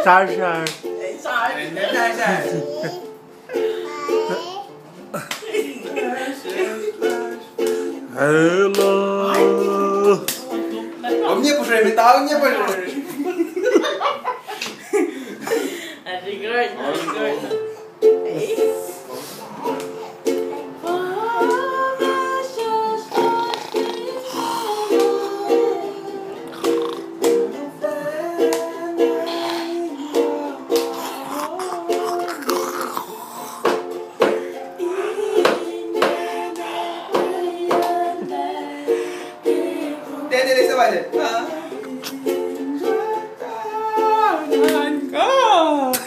살살. Hello. Ông nhếp rồi, mày tao nhếp rồi. Đây sao vậy? Time out.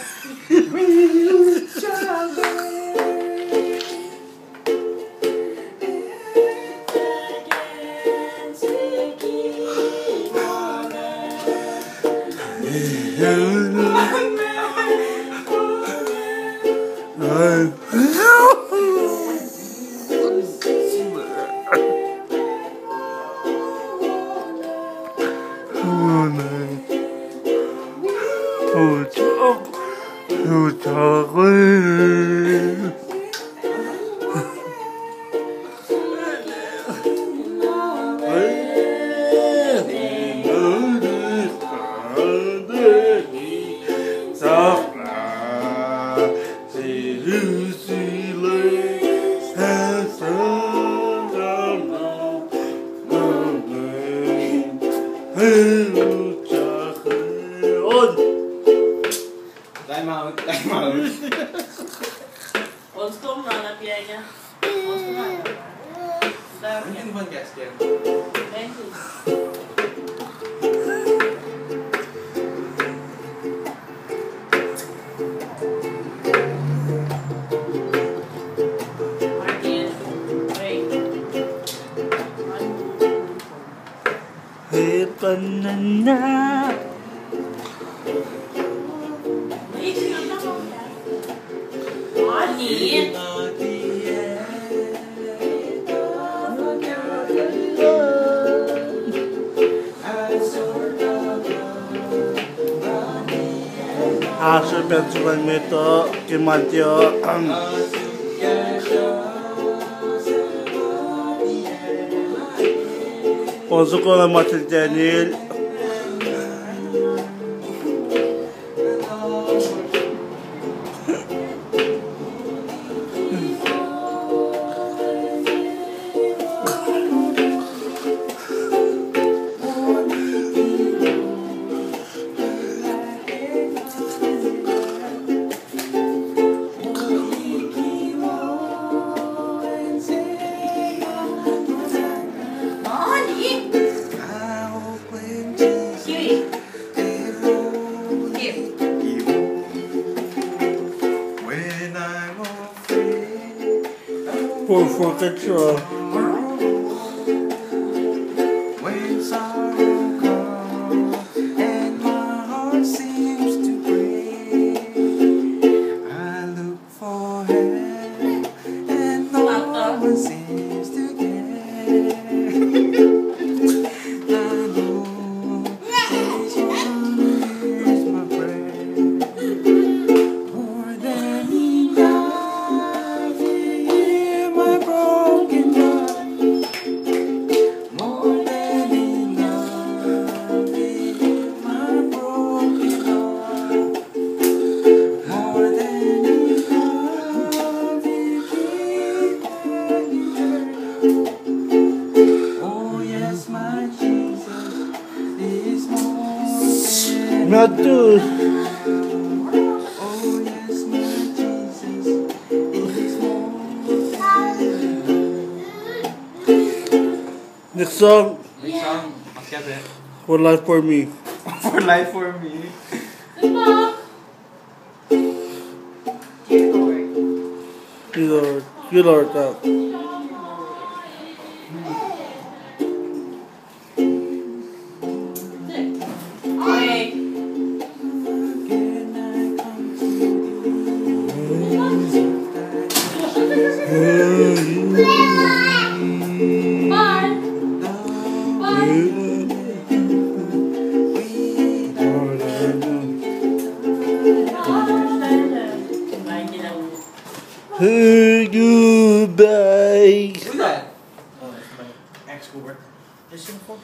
Ons kom dan heb jij ja. Ons kom dan. Daar Ang yun bang gas yan? Thank you. Martin, wait. Hey, banana. Hace pensamiento que mantió con su cola materna. Por força de chorar. When sorrow comes and my heart seems to break, I look for help and no one seems to care. I know this one is my friend, more than enough in my broken heart. More than enough in my broken heart. More than enough in oh yes, my Jesus is more. Not too. Oh yes, my Jesus is more. Next song, Next song, masyado. For Life For Me. For life for me. Dear Lord. You Lord, that. Okay. Can I come to Bye. Bye. Goodbye. Who's that? Oh, it's my ex-coworker. Is she on the phone?